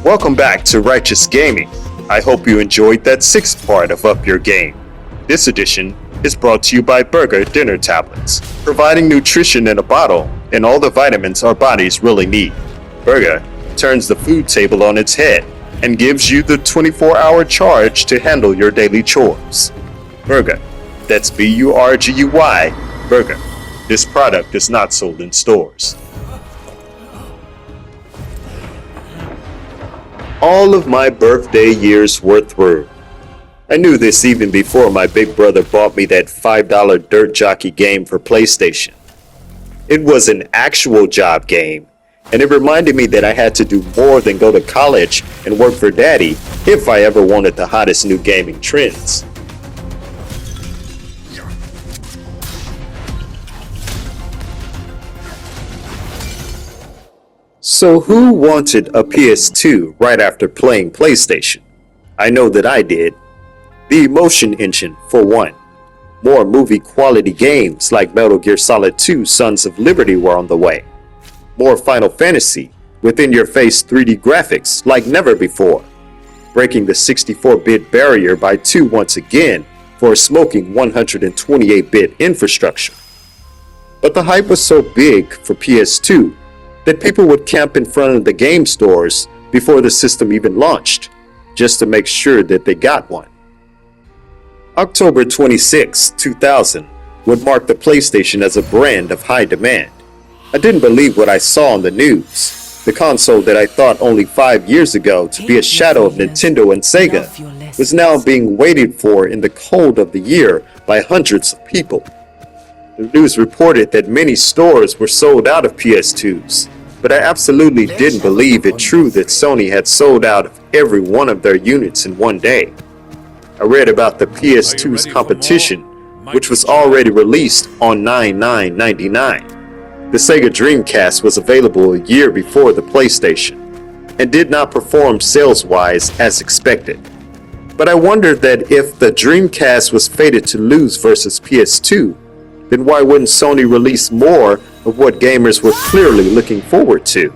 Welcome back to Righteous Gaming. I hope you enjoyed that sixth part of Up Your Game. This edition is brought to you by Burger Dinner Tablets, providing nutrition in a bottle and all the vitamins our bodies really need. Burger turns the food table on its head and gives you the 24-hour charge to handle your daily chores. Burger, that's B-U-R-G-U-Y, Burger. This product is not sold in stores. All of my birthday years were through. I knew this even before my big brother bought me that $5 Dirt Jockey game for PlayStation. It was an actual job game, and it reminded me that I had to do more than go to college and work for daddy if I ever wanted the hottest new gaming trends. So who wanted a PS2 right after playing PlayStation? I know that I did. The Emotion Engine, for one. More movie quality games like Metal Gear Solid 2 Sons of Liberty were on the way. More Final Fantasy, within-your-face 3D graphics like never before. Breaking the 64-bit barrier by 2 once again for a smoking 128-bit infrastructure. But the hype was so big for PS2 that people would camp in front of the game stores before the system even launched, just to make sure that they got one. October 26, 2000 would mark the PlayStation as a brand of high demand. I didn't believe what I saw on the news. The console that I thought only 5 years ago to be a shadow of Nintendo and Sega was now being waited for in the cold of the year by hundreds of people. The news reported that many stores were sold out of PS2s, but I absolutely didn't believe it true that Sony had sold out of every one of their units in one day. I read about the PS2's competition, which was already released on 9/9/99. The Sega Dreamcast was available a year before the PlayStation, and did not perform sales-wise as expected. But I wondered that if the Dreamcast was fated to lose versus PS2, then why wouldn't Sony release more of what gamers were clearly looking forward to?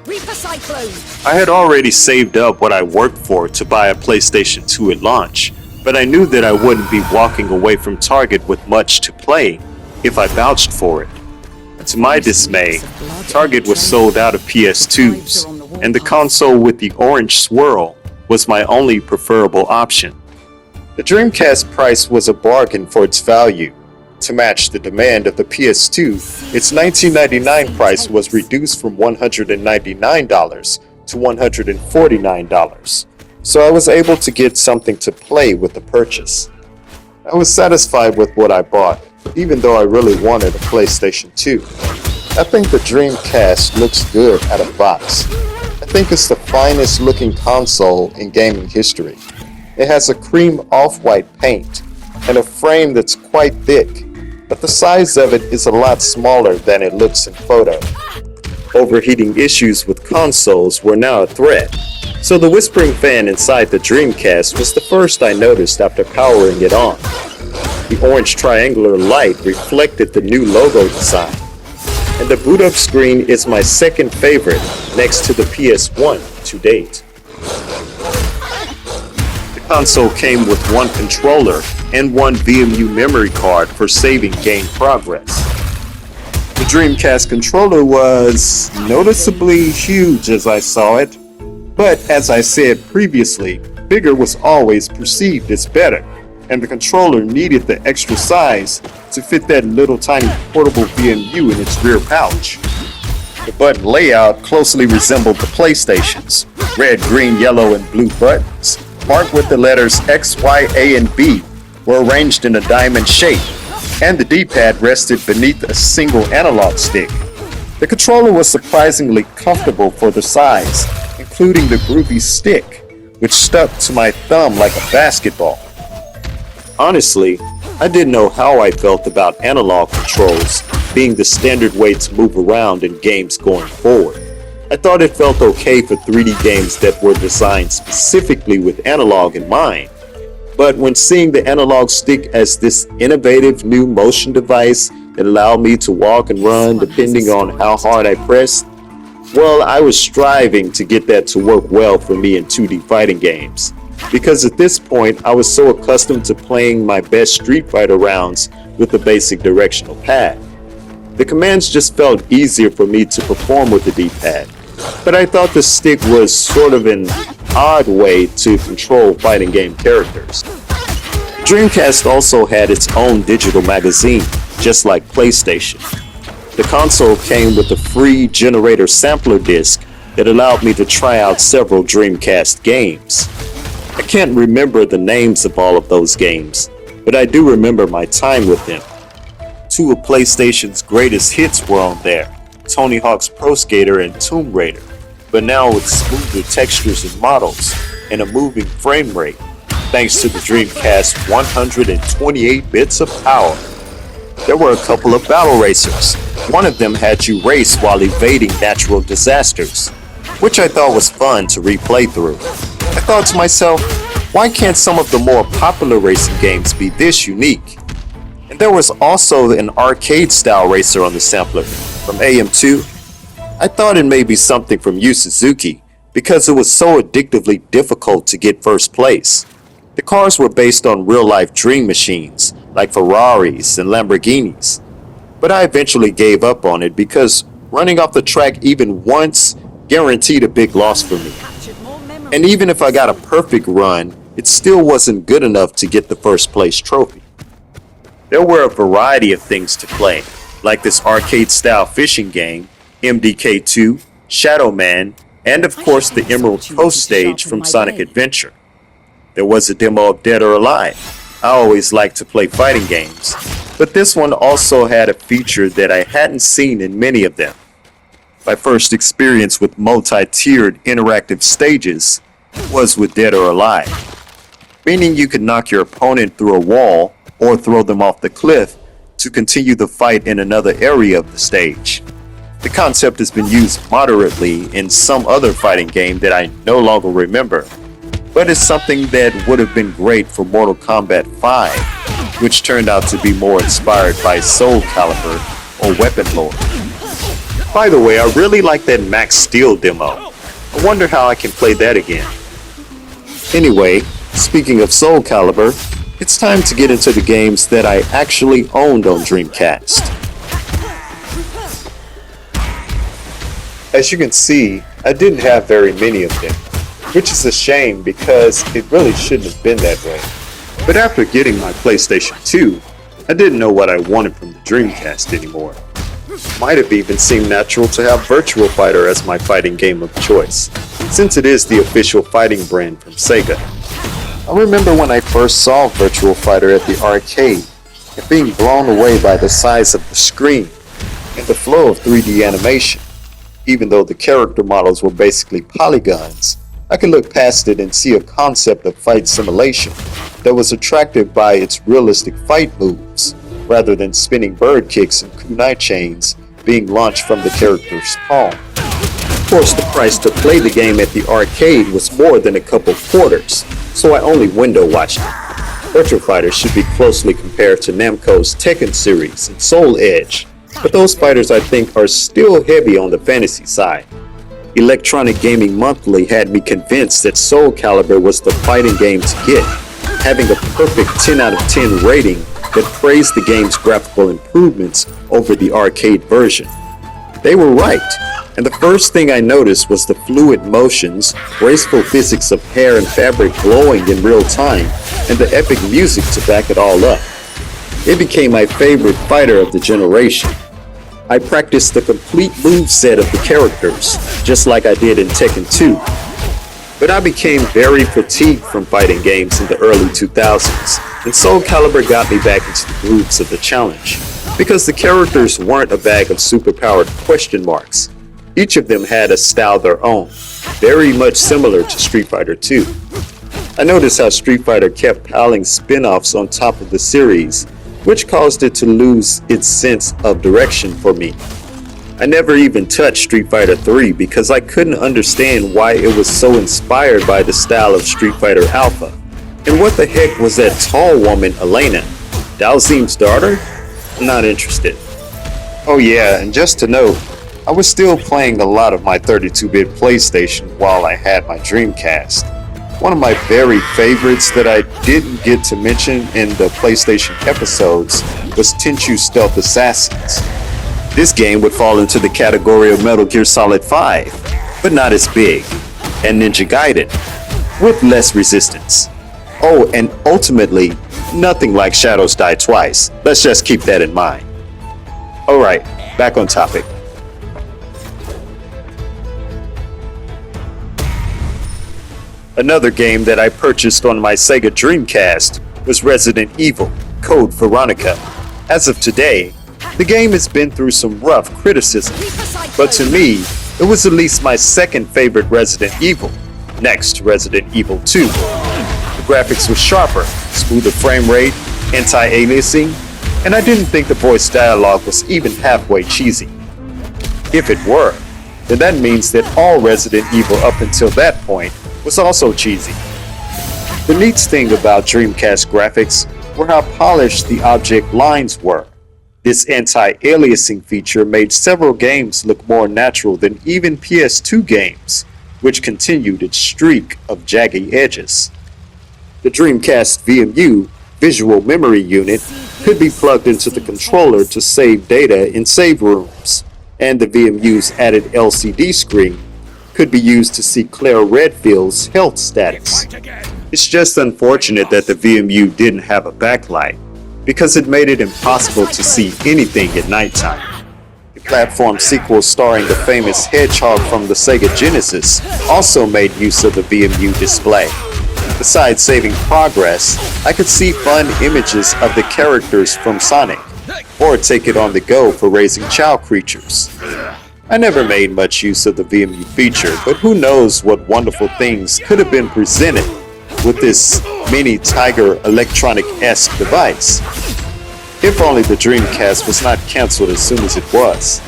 I had already saved up what I worked for to buy a PlayStation 2 at launch, but I knew that I wouldn't be walking away from Target with much to play if I vouched for it. To my dismay, Target was sold out of PS2s, and the console with the orange swirl was my only preferable option. The Dreamcast price was a bargain for its value. To match the demand of the PS2, its $1999 price was reduced from $199 to $149, so I was able to get something to play with the purchase. I was satisfied with what I bought, even though I really wanted a PlayStation 2. I think the Dreamcast looks good out of box. I think it's the finest looking console in gaming history. It has a cream off-white paint and a frame that's quite thick, but the size of it is a lot smaller than it looks in photo. Overheating issues with consoles were now a threat, so the whispering fan inside the Dreamcast was the first I noticed after powering it on. The orange triangular light reflected the new logo design, and the boot-up screen is my second favorite next to the PS1 to date. The console came with one controller and one VMU memory card for saving game progress. The Dreamcast controller was noticeably huge as I saw it, but as I said previously, bigger was always perceived as better, and the controller needed the extra size to fit that little tiny portable VMU in its rear pouch. The button layout closely resembled the PlayStation's. Red, green, yellow, and blue buttons, marked with the letters X, Y, A, and B, were arranged in a diamond shape, and the D-pad rested beneath a single analog stick. The controller was surprisingly comfortable for the size, including the groovy stick, which stuck to my thumb like a basketball. Honestly, I didn't know how I felt about analog controls being the standard way to move around in games going forward. I thought it felt okay for 3D games that were designed specifically with analog in mind. But when seeing the analog stick as this innovative new motion device that allowed me to walk and run depending on how hard I pressed, Well, I was striving to get that to work well for me in 2D fighting games, because at this point I was so accustomed to playing my best Street Fighter rounds with the basic directional pad. The commands just felt easier for me to perform with the D-pad, but I thought the stick was sort of an odd way to control fighting game characters. Dreamcast also had its own digital magazine, just like PlayStation. The console came with a free generator sampler disc that allowed me to try out several Dreamcast games. I can't remember the names of all of those games, but I do remember my time with them. Two of PlayStation's greatest hits were on there, Tony Hawk's Pro Skater and Tomb Raider, but now with smoother textures and models and a moving frame rate, thanks to the Dreamcast's 128 bits of power. There were a couple of battle racers. One of them had you race while evading natural disasters, which I thought was fun to replay through. I thought to myself, why can't some of the more popular racing games be this unique? And there was also an arcade-style racer on the sampler from AM2. I thought it may be something from Yu Suzuki because it was so addictively difficult to get first place. The cars were based on real-life dream machines, like Ferraris and Lamborghinis. But I eventually gave up on it because running off the track even once guaranteed a big loss for me. And even if I got a perfect run, it still wasn't good enough to get the first place trophy. There were a variety of things to play, like this arcade-style fishing game, MDK2, Shadow Man, and of course the Emerald Coast stage from Sonic Adventure. There was a demo of Dead or Alive. I always liked to play fighting games, but this one also had a feature that I hadn't seen in many of them. My first experience with multi-tiered interactive stages was with Dead or Alive, meaning you could knock your opponent through a wall or throw them off the cliff to continue the fight in another area of the stage. The concept has been used moderately in some other fighting game that I no longer remember, but it's something that would have been great for Mortal Kombat 5, which turned out to be more inspired by Soul Calibur or Weapon Lore. By the way, I really like that Max Steel demo. I wonder how I can play that again. Anyway, speaking of Soul Calibur, it's time to get into the games that I actually owned on Dreamcast. As you can see, I didn't have very many of them, which is a shame because it really shouldn't have been that way. But after getting my PlayStation 2, I didn't know what I wanted from the Dreamcast anymore. Might have even seemed natural to have Virtua Fighter as my fighting game of choice, since it is the official fighting brand from Sega. I remember when I first saw Virtua Fighter at the arcade and being blown away by the size of the screen and the flow of 3D animation. Even though the character models were basically polygons, I could look past it and see a concept of fight simulation that was attractive by its realistic fight moves, rather than spinning bird kicks and kunai chains being launched from the character's palm. Of course, the price to play the game at the arcade was more than a couple quarters, so I only window watched it. Virtua Fighter should be closely compared to Namco's Tekken series and Soul Edge, but those fighters I think are still heavy on the fantasy side. Electronic Gaming Monthly had me convinced that Soul Calibur was the fighting game to get, having a perfect 10 out of 10 rating that praised the game's graphical improvements over the arcade version. They were right, and the first thing I noticed was the fluid motions, graceful physics of hair and fabric glowing in real time, and the epic music to back it all up. It became my favorite fighter of the generation. I practiced the complete moveset of the characters, just like I did in Tekken 2. But I became very fatigued from fighting games in the early 2000s, and Soul Calibur got me back into the grooves of the challenge, because the characters weren't a bag of superpowered question marks. Each of them had a style their own, very much similar to Street Fighter 2. I noticed how Street Fighter kept piling spin-offs on top of the series, which caused it to lose its sense of direction for me. I never even touched Street Fighter 3 because I couldn't understand why it was so inspired by the style of Street Fighter Alpha. And what the heck was that tall woman, Elena? Dalsim's daughter? I'm not interested. Oh yeah, and just to note, I was still playing a lot of my 32-bit PlayStation while I had my Dreamcast. One of my very favorites that I didn't get to mention in the PlayStation episodes was Tenchu Stealth Assassins. This game would fall into the category of Metal Gear Solid 5, but not as big, and Ninja Gaiden, with less resistance. Oh, and ultimately, nothing like Shadows Die Twice. Let's just keep that in mind. Alright, back on topic. Another game that I purchased on my Sega Dreamcast was Resident Evil, Code Veronica. As of today, the game has been through some rough criticism, but to me, it was at least my second favorite Resident Evil, next to Resident Evil 2. The graphics were sharper, smoother frame rate, anti-aliasing, and I didn't think the voice dialogue was even halfway cheesy. If it were, then that means that all Resident Evil up until that point was also cheesy. The neat thing about Dreamcast graphics were how polished the object lines were. This anti-aliasing feature made several games look more natural than even PS2 games, which continued its streak of jagged edges. The Dreamcast VMU, Visual Memory Unit, could be plugged into the controller to save data in save rooms, and the VMU's added LCD screen could be used to see Claire Redfield's health status. It's just unfortunate that the VMU didn't have a backlight, because it made it impossible to see anything at nighttime. The platform sequel starring the famous Hedgehog from the Sega Genesis also made use of the VMU display. Besides saving progress, I could see fun images of the characters from Sonic, or take it on the go for raising child creatures. I never made much use of the VMU feature, but who knows what wonderful things could have been presented with this mini Tiger electronic-esque device. If only the Dreamcast was not cancelled as soon as it was.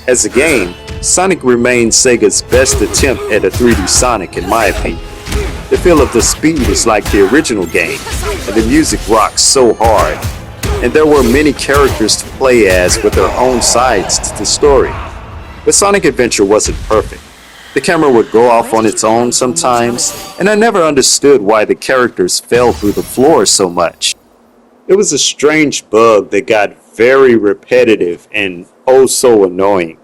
As a game, Sonic remains Sega's best attempt at a 3D Sonic in my opinion. The feel of the speed is like the original game, and the music rocks so hard. And there were many characters to play as with their own sides to the story. But Sonic Adventure wasn't perfect. The camera would go off on its own sometimes, and I never understood why the characters fell through the floor so much. It was a strange bug that got very repetitive and oh so annoying.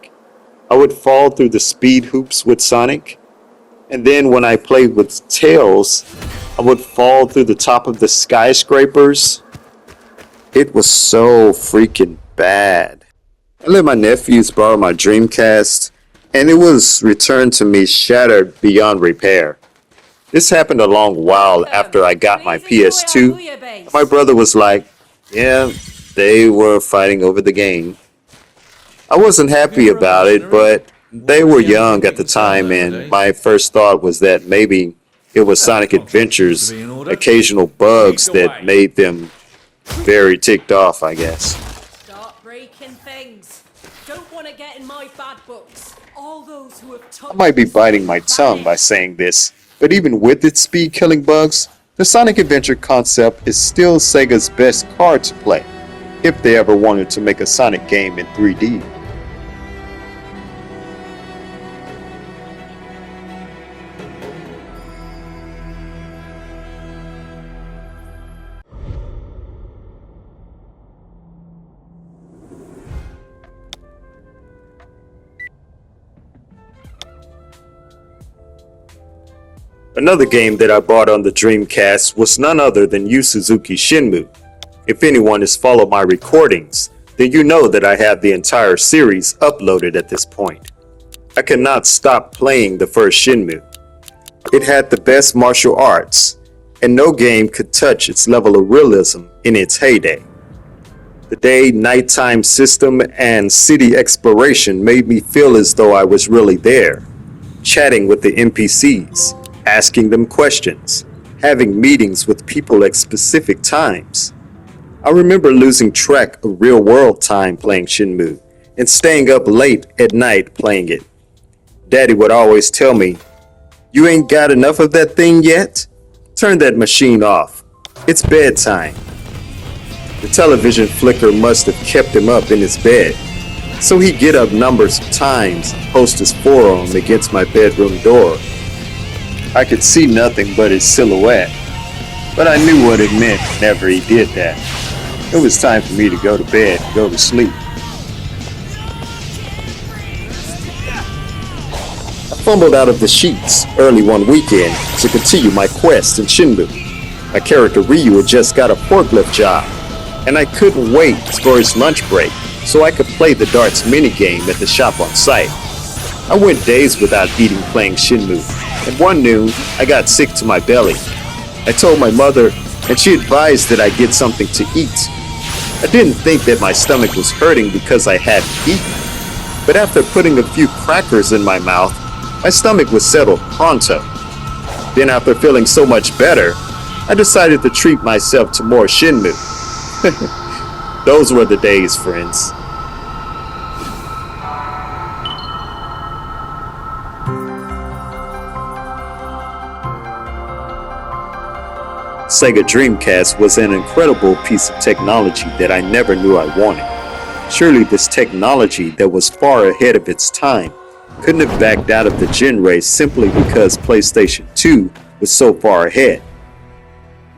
I would fall through the speed hoops with Sonic, and then when I played with Tails, I would fall through the top of the skyscrapers. It was so freaking bad. I let my nephews borrow my Dreamcast, and it was returned to me shattered beyond repair. This happened a long while after I got my PS2. My brother was like, yeah, they were fighting over the game. I wasn't happy about it, but they were young at the time, and my first thought was that maybe it was Sonic Adventure's occasional bugs that made them very ticked off, I guess. Start breaking things. Don't want to get in my bad books. All those who have I might be biting my tongue by saying this, but even with its speed-killing bugs, the Sonic Adventure concept is still Sega's best card to play, if they ever wanted to make a Sonic game in 3D. Another game that I bought on the Dreamcast was none other than Yu Suzuki Shenmue. If anyone has followed my recordings, then you know that I have the entire series uploaded at this point. I cannot stop playing the first Shenmue. It had the best martial arts, and no game could touch its level of realism in its heyday. The day-nighttime system and city exploration made me feel as though I was really there, chatting with the NPCs, asking them questions, having meetings with people at specific times. I remember losing track of real-world time playing Shenmue and staying up late at night playing it. Daddy would always tell me, "You ain't got enough of that thing yet? Turn that machine off. It's bedtime." The television flicker must have kept him up in his bed. So he'd get up numbers of times, post his forearm against my bedroom door. I could see nothing but his silhouette, but I knew what it meant whenever he did that. It was time for me to go to bed and go to sleep. I fumbled out of the sheets early one weekend to continue my quest in Shinbu. My character Ryu had just got a forklift job, and I couldn't wait for his lunch break so I could play the darts minigame at the shop on site. I went days without eating playing Shinmu, and one noon I got sick to my belly. I told my mother, and she advised that I get something to eat. I didn't think that my stomach was hurting because I hadn't eaten, but after putting a few crackers in my mouth, my stomach was settled pronto. Then after feeling so much better, I decided to treat myself to more Shinmu. Those were the days, friends. Sega Dreamcast was an incredible piece of technology that I never knew I wanted. Surely this technology that was far ahead of its time couldn't have backed out of the gen race simply because PlayStation 2 was so far ahead.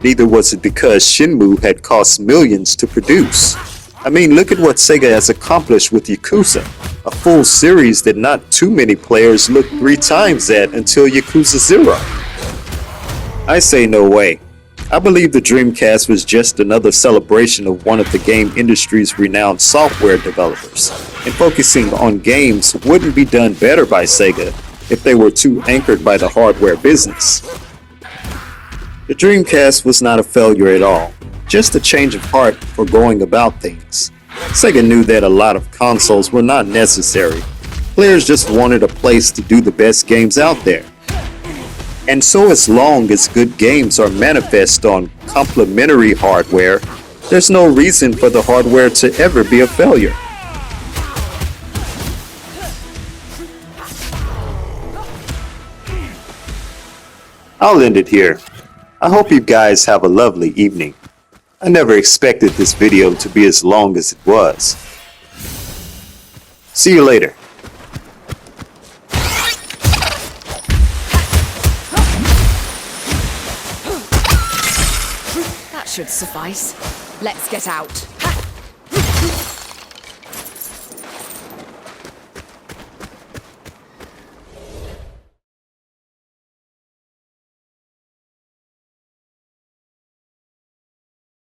Neither was it because Shenmue had cost millions to produce. I mean, look at what Sega has accomplished with Yakuza, a full series that not too many players looked 3 times at until Yakuza 0. I say no way. I believe the Dreamcast was just another celebration of one of the game industry's renowned software developers, and focusing on games wouldn't be done better by Sega if they were too anchored by the hardware business. The Dreamcast was not a failure at all, just a change of heart for going about things. Sega knew that a lot of consoles were not necessary. Players just wanted a place to do the best games out there. And so as long as good games are manifest on complementary hardware, there's no reason for the hardware to ever be a failure. I'll end it here. I hope you guys have a lovely evening. I never expected this video to be as long as it was. See you later. That should suffice. Let's get out.